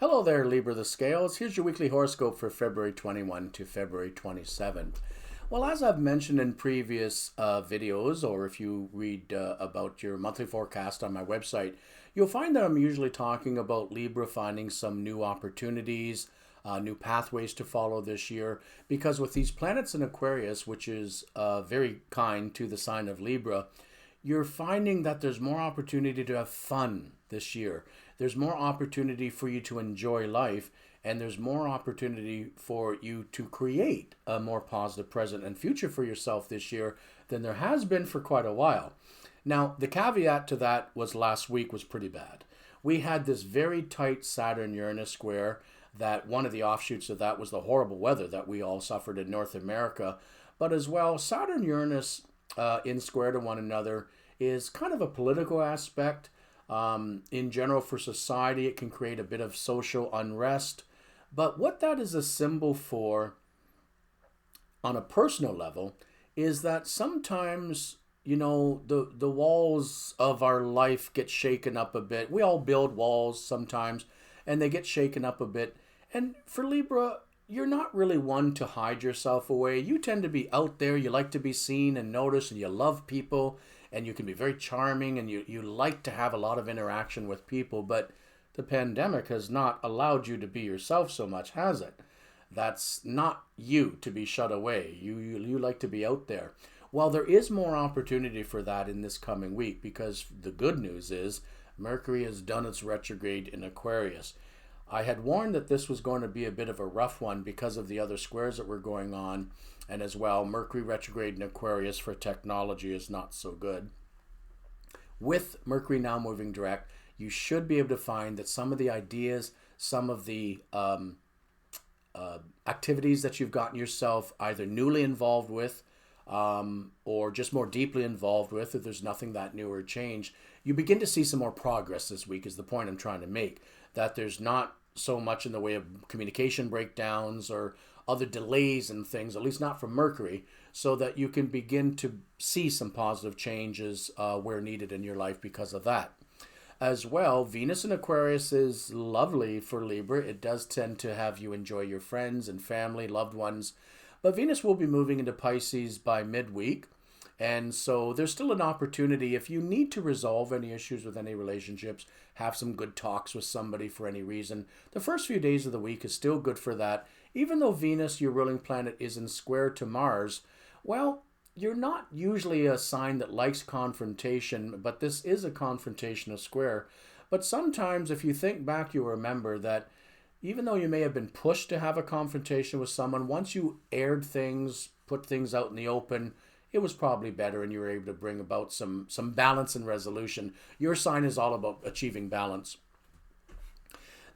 Hello there, Libra the Scales. Here's your weekly horoscope for February 21 to February 27th. Well, as I've mentioned in previous videos, or if you read about your monthly forecast on my website, you'll find that I'm usually talking about Libra finding some new opportunities, new pathways to follow this year, because with these planets in Aquarius, which is very kind to the sign of Libra, you're finding that there's more opportunity to have fun this year. There's more opportunity for you to enjoy life, and there's more opportunity for you to create a more positive present and future for yourself this year than there has been for quite a while. Now, the caveat to that was last week was pretty bad. We had this very tight Saturn-Uranus square that one of the offshoots of that was the horrible weather that we all suffered in North America. But as well, Saturn-Uranus in square to one another is kind of a political aspect. In general, for society, it can create a bit of social unrest. But what that is a symbol for on a personal level is that sometimes, the walls of our life get shaken up a bit. We all build walls sometimes, and they get shaken up a bit. And for Libra, you're not really one to hide yourself away. You tend to be out there. You like to be seen and noticed, and you love people, and you can be very charming, and you like to have a lot of interaction with people. But the pandemic has not allowed you to be yourself so much, has it? That's not you to be shut away. You like to be out there. Well, there is more opportunity for that in this coming week, because the good news is Mercury has done its retrograde in Aquarius. I had warned that this was going to be a bit of a rough one because of the other squares that were going on, and as well, Mercury retrograde in Aquarius for technology is not so good. With Mercury now moving direct, you should be able to find that some of the ideas, some of the activities that you've gotten yourself either newly involved with or just more deeply involved with, if there's nothing that new or changed, you begin to see some more progress this week is the point I'm trying to make. That there's not so much in the way of communication breakdowns or other delays and things, at least not from Mercury, so that you can begin to see some positive changes where needed in your life because of that. As well, Venus in Aquarius is lovely for Libra. It does tend to have you enjoy your friends and family, loved ones. But Venus will be moving into Pisces by midweek. And so there's still an opportunity if you need to resolve any issues with any relationships, have some good talks with somebody for any reason. The first few days of the week is still good for that. Even though Venus, your ruling planet, is in square to Mars, well, you're not usually a sign that likes confrontation, but this is a confrontational square. But sometimes if you think back, you'll remember that even though you may have been pushed to have a confrontation with someone, once you aired things, put things out in the open, it was probably better and you were able to bring about some balance and resolution. Your sign is all about achieving balance.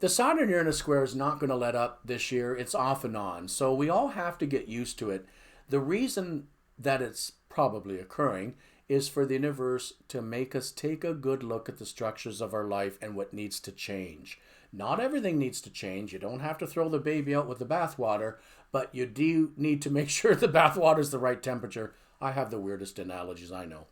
The Saturn-Uranus square is not going to let up this year. It's off and on. So we all have to get used to it. The reason that it's probably occurring is for the universe to make us take a good look at the structures of our life and what needs to change. Not everything needs to change. You don't have to throw the baby out with the bathwater, but you do need to make sure the bathwater is the right temperature. I have the weirdest analogies, I know.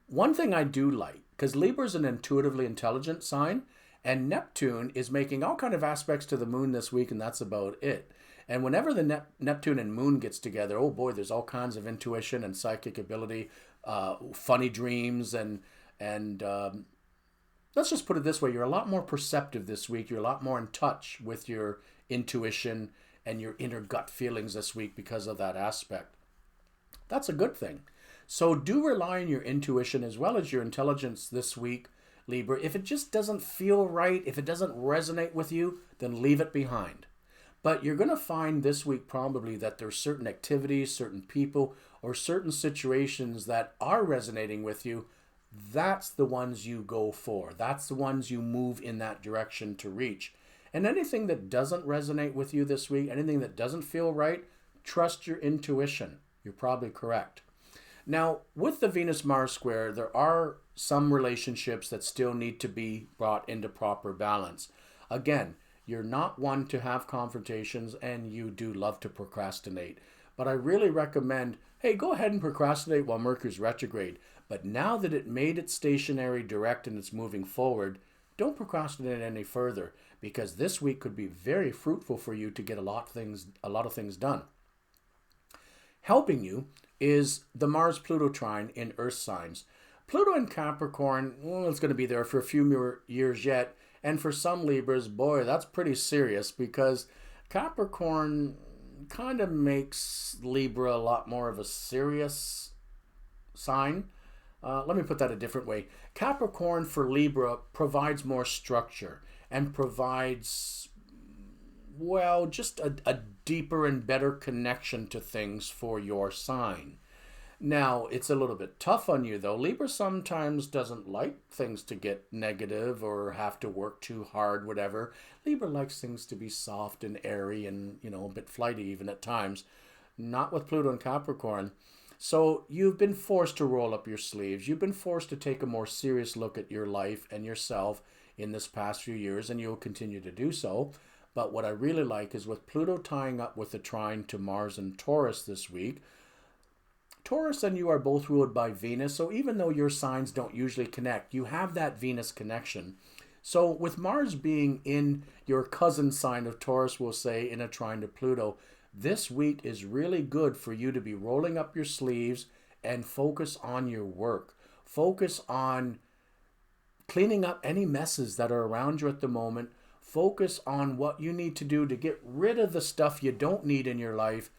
One thing I do like, because Libra is an intuitively intelligent sign, and Neptune is making all kind of aspects to the moon this week, and that's about it. And whenever the Neptune and moon gets together, oh boy, there's all kinds of intuition and psychic ability, funny dreams, and let's just put it this way, you're a lot more perceptive this week. You're a lot more in touch with your intuition and your inner gut feelings this week because of that aspect. That's a good thing. So do rely on your intuition as well as your intelligence this week, Libra. If it just doesn't feel right, if it doesn't resonate with you, then leave it behind. But you're going to find this week probably that there's certain activities, certain people, or certain situations that are resonating with you. That's the ones you go for. That's the ones you move in that direction to reach. And anything that doesn't resonate with you this week, anything that doesn't feel right, trust your intuition. You're probably correct. Now, with the Venus-Mars square, there are some relationships that still need to be brought into proper balance. Again, you're not one to have confrontations, and you do love to procrastinate. But I really recommend, hey, go ahead and procrastinate while Mercury's retrograde. But now that it made it stationary direct and it's moving forward, don't procrastinate any further, because this week could be very fruitful for you to get a lot of things done. Helping you is the Mars-Pluto trine in Earth signs. Pluto in Capricorn, well, it's going to be there for a few more years yet. And for some Libras, boy, that's pretty serious, because Capricorn kind of makes Libra a lot more of a serious sign. Let me put that a different way. Capricorn for Libra provides more structure and provides, well, just a deeper and better connection to things for your sign. Now, it's a little bit tough on you, though. Libra sometimes doesn't like things to get negative or have to work too hard, whatever. Libra likes things to be soft and airy and, a bit flighty even at times. Not with Pluto and Capricorn. So you've been forced to roll up your sleeves. You've been forced to take a more serious look at your life and yourself in this past few years, and you'll continue to do so. But what I really like is with Pluto tying up with the trine to Mars and Taurus this week, Taurus and you are both ruled by Venus, so even though your signs don't usually connect, you have that Venus connection. So with Mars being in your cousin sign of Taurus, we'll say, in a trine to Pluto, this week is really good for you to be rolling up your sleeves and focus on your work. Focus on cleaning up any messes that are around you at the moment. Focus on what you need to do to get rid of the stuff you don't need in your life,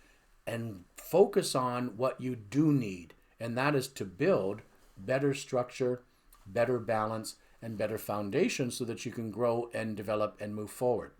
and focus on what you do need, and that is to build better structure, better balance, and better foundation so that you can grow and develop and move forward.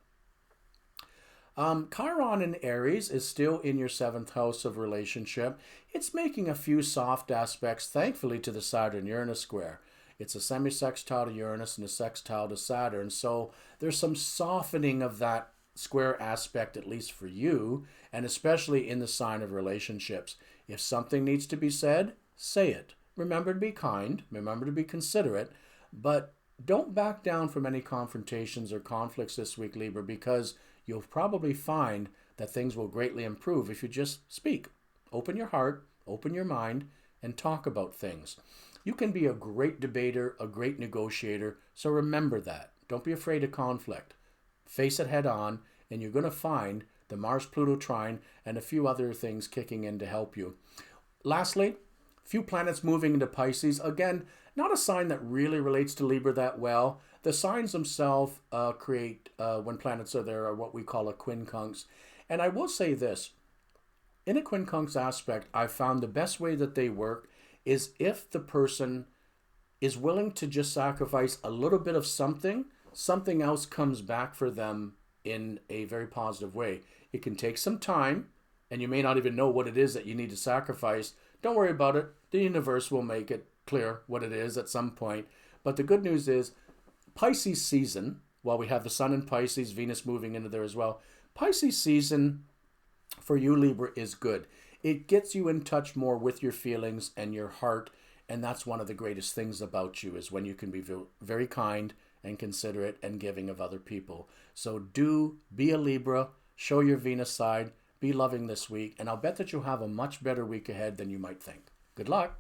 Chiron in Aries is still in your 7th house of relationship. It's making a few soft aspects, thankfully, to the Saturn-Uranus square. It's a semi-sextile to Uranus and a sextile to Saturn, so there's some softening of that square aspect, at least for you, and especially in the sign of relationships. If something needs to be said, say it. Remember to be kind, remember to be considerate, but don't back down from any confrontations or conflicts this week, Libra, because you'll probably find that things will greatly improve if you just speak. Open your heart, open your mind, and talk about things. You can be a great debater, a great negotiator, so remember that. Don't be afraid of conflict. Face it head on, and you're going to find the Mars-Pluto trine and a few other things kicking in to help you. Lastly, few planets moving into Pisces. Again, not a sign that really relates to Libra that well. The signs themselves create, when planets are there, are what we call a quincunx. And I will say this, in a quincunx aspect, I found the best way that they work is if the person is willing to just sacrifice a little bit of something else comes back for them in a very positive way. It can take some time, and you may not even know what it is that you need to sacrifice. Don't worry about it. The universe will make it clear what it is at some point. But the good news is, Pisces season, while we have the Sun in Pisces, Venus moving into there as well, Pisces season for you, Libra, is good. It gets you in touch more with your feelings and your heart, and that's one of the greatest things about you, is when you can be very kind and considerate and giving of other people. So do be a Libra, show your Venus side, be loving this week, and I'll bet that you'll have a much better week ahead than you might think. Good luck.